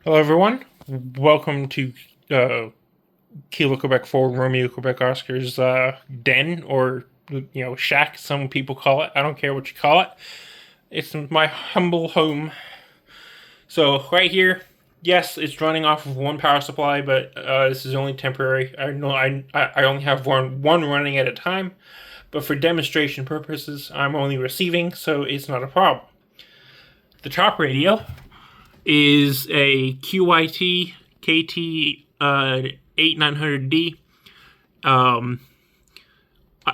Hello, everyone. Welcome to Kilo Quebec 4 Romeo Quebec Oscar's den, or shack. Some people call it. I don't care what you call it. It's my humble home. So right here, yes, it's running off of one power supply, but this is only temporary. I know I only have one running at a time, but for demonstration purposes, I'm only receiving, so it's not a problem. The top radio is a QYT KT 8900D. Um,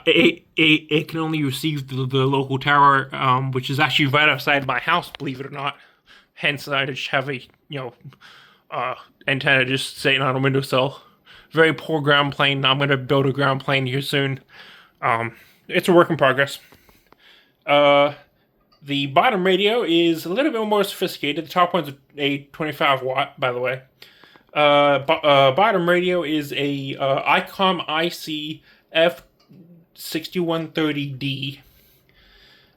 it can only receive the local tower, which is actually right outside my house, believe it or not. Hence, I just have a antenna just sitting on a windowsill. Very poor ground plane. I'm gonna build a ground plane here soon. It's a work in progress. The bottom radio is a little bit more sophisticated. The top one's a 25 watt, by the way. Bottom radio is a ICOM IC F6130D,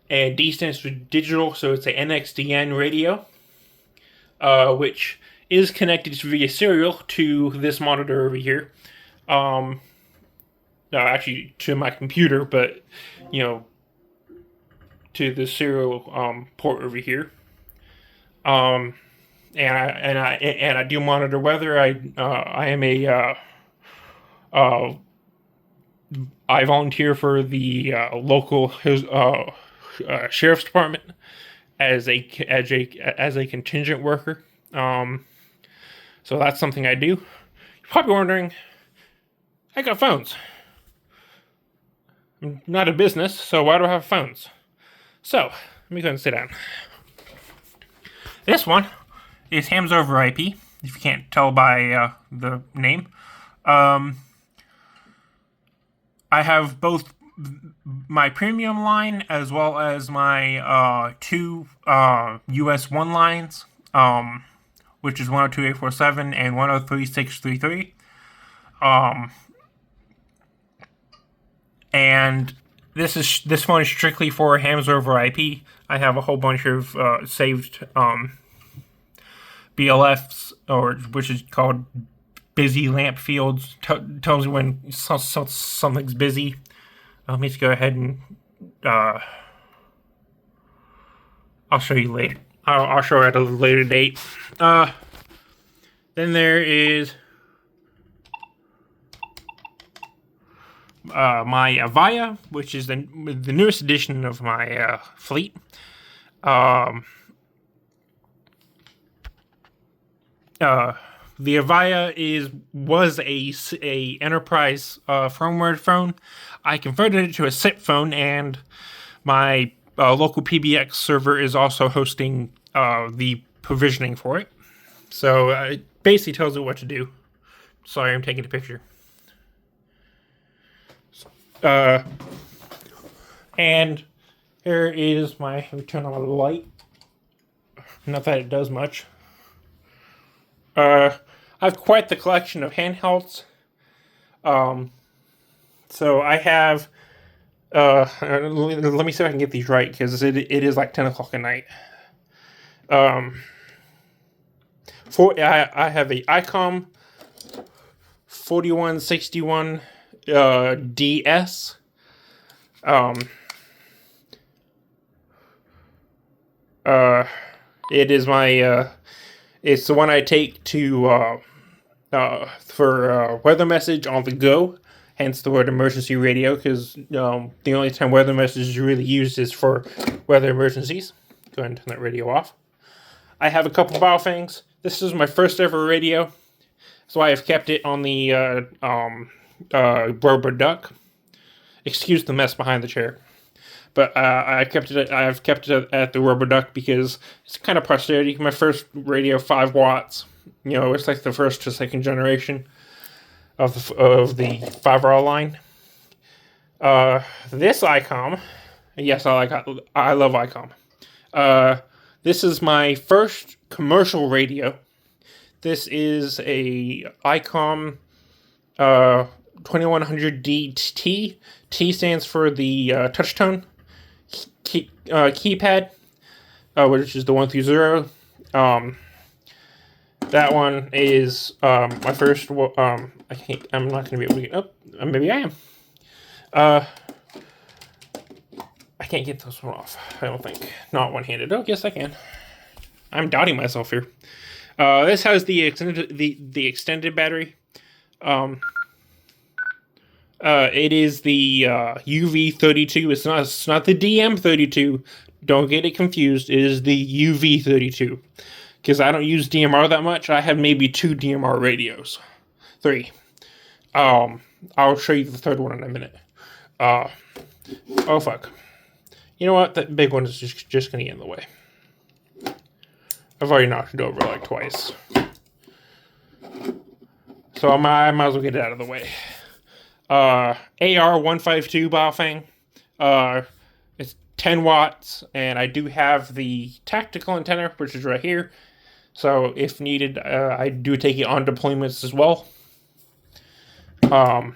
and D stands for digital, so it's a NXDN radio, which is connected via serial to this monitor over here. No, actually to my computer, but to the serial port over here. And I do monitor weather. I am I volunteer for the local sheriff's department as a contingent worker. So that's something I do. You're probably wondering, I got phones. I'm not a business, so why do I have phones? So let me go and sit down. This one is Hams over IP, if you can't tell by the name. I have both my premium line as well as my two US 1 lines, which is 102.847 and 103.633. And this phone is strictly for Hams over IP. I have a whole bunch of saved BLFs, which is called busy lamp fields. Tells you when something's busy. Let me just go ahead and I'll show you later. I'll show you at a later date. Then there is my Avaya, which is the newest edition of my fleet. The Avaya was a enterprise firmware phone. I converted it to a SIP phone, and my local PBX server is also hosting the provisioning for it. So it basically tells it what to do. Sorry, I'm taking a picture. And here is my, let me turn on the light. Not that it does much. I have quite the collection of handhelds. So I have, let me see if I can get these right, because it is like 10 o'clock at night. I have a ICOM 4161 DS. It is my, it's the one I take to, for weather message on the go, hence the word emergency radio, because the only time weather message is really used is for weather emergencies. Go ahead and turn that radio off. I have a couple Baofengs. This is my first ever radio, so I have kept it on the rubber duck. Excuse the mess behind the chair. But I've kept it at the rubber duck because it's kind of posterity. My first radio, 5 watts. It's like the first to second generation of the 5R line. This ICOM, yes, I love ICOM. This is my first commercial radio. This is a ICOM 2100DT. T stands for the touchtone keypad, which is the 1 through 0. That one is my first. I can't. I'm not going to be able to get up. Maybe I am. I can't get this one off. I don't think. Not one-handed. Oh, yes, I can. I'm doubting myself here. This has the extended battery. It is the UV32. It's not the DM32. Don't get it confused. It is the UV32. Because I don't use DMR that much. I have maybe 2 DMR radios. 3. I'll show you the third one in a minute. Oh fuck. You know what? That big one is just gonna get in the way. I've already knocked it over like twice. So I might as well get it out of the way. AR152 Baofeng. It's 10 watts, and I do have the tactical antenna, which is right here. So if needed, I do take it on deployments as well. Right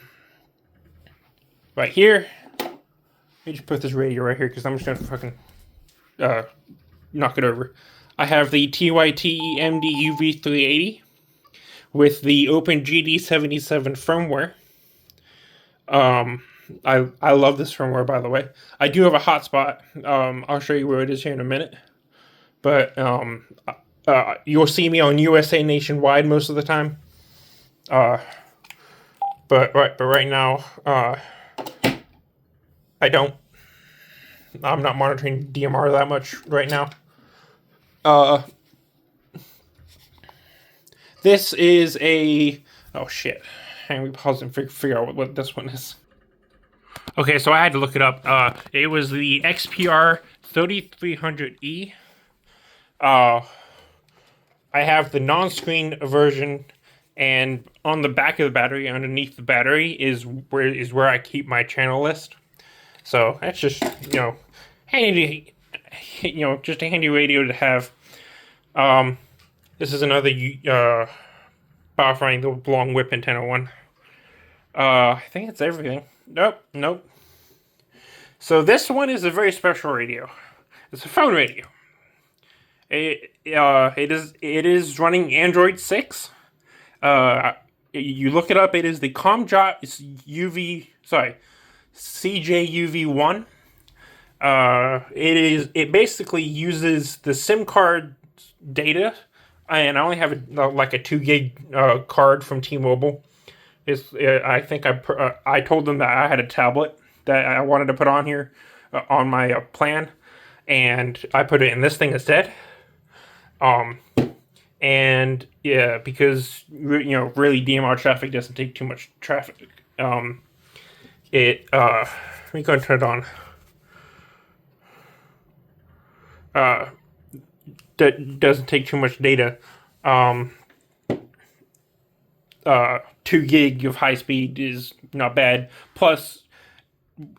here. Let me just put this radio right here because I'm just gonna fucking knock it over. I have the TYT MD UV380 with the OpenGD77 firmware. I love this firmware, by the way. I do have a hotspot. I'll show you where it is here in a minute. But you'll see me on USA Nationwide most of the time. But right now, I'm not monitoring DMR that much right now. This is a... Oh, shit. Hang on, we pause and figure out what this one is. Okay, so I had to look it up. It was the XPR 3300E. I have the non-screen version, and on the back of the battery, underneath the battery, is where I keep my channel list. So that's just, handy, just a handy radio to have. This is another Baofeng, the long whip antenna one. I think that's everything. Nope. So this one is a very special radio. It's a phone radio. It is running Android 6. You look it up. It is the ComJot CJUV1. It basically uses the SIM card data, and I only have like a 2 gig card from T-Mobile. I think I told them that I had a tablet that I wanted to put on here on my plan, and I put it in this thing instead. And yeah, because really DMR traffic doesn't take too much traffic. Let me go and turn it on. That doesn't take too much data. 2 gig of high speed is not bad. Plus,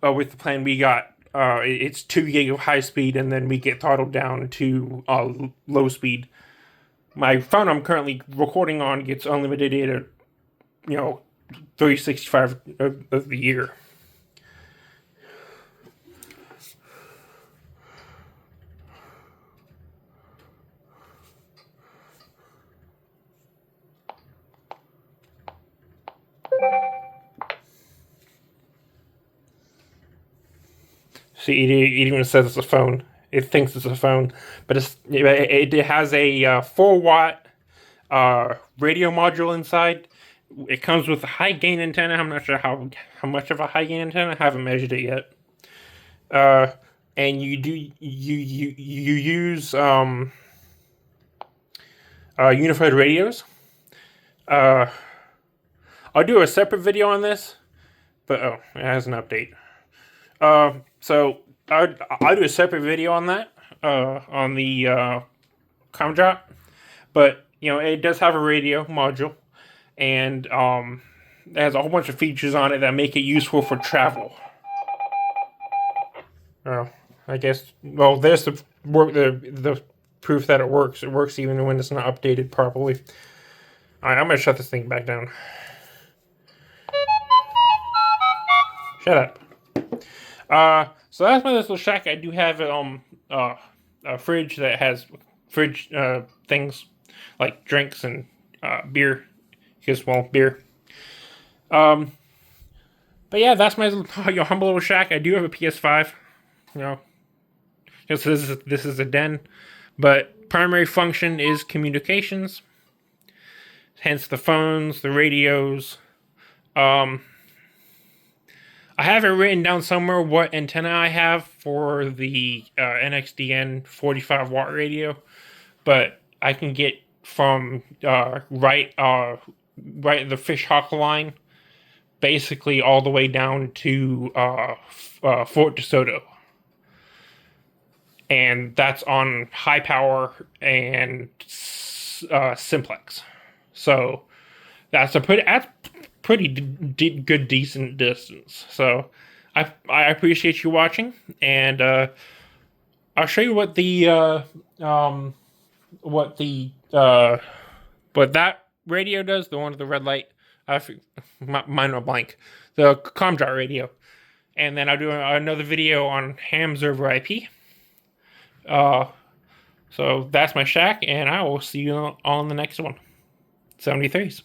with the plan we got, it's 2 gig of high speed, and then we get throttled down to low speed. My phone I'm currently recording on gets unlimited data, 365 of the year. See, it even says it's a phone. It thinks it's a phone, but it has a 4-watt radio module inside. It comes with a high gain antenna. I'm not sure how much of a high gain antenna. I haven't measured it yet. And you use unified radios. I'll do a separate video on this, but it has an update. So I'll do a separate video on that, on the ComJot, but it does have a radio module, and it has a whole bunch of features on it that make it useful for travel. I guess. Well, there's the proof that it works. It works even when it's not updated properly. All right, I'm gonna shut this thing back down. Shut up. So that's my little shack. I do have a fridge that has fridge things. like drinks and beer, because well, beer. Um, but yeah, that's my humble little shack. I do have a PS5, you know, because this is a den, but primary function is communications. Hence the phones, the radios. Um, I have it written down somewhere what antenna I have for the NXDN 45 watt radio, but I can get from right the Fishhawk line, basically all the way down to Fort DeSoto, and that's on high power and simplex. So that's pretty good decent distance. So I appreciate you watching, and I'll show you um what the what that radio does. The one with the red light. Mine are blank. The ComDraw radio, and then I'll do another video on hams over IP. So that's my shack, and I will see you on the next one. 73s.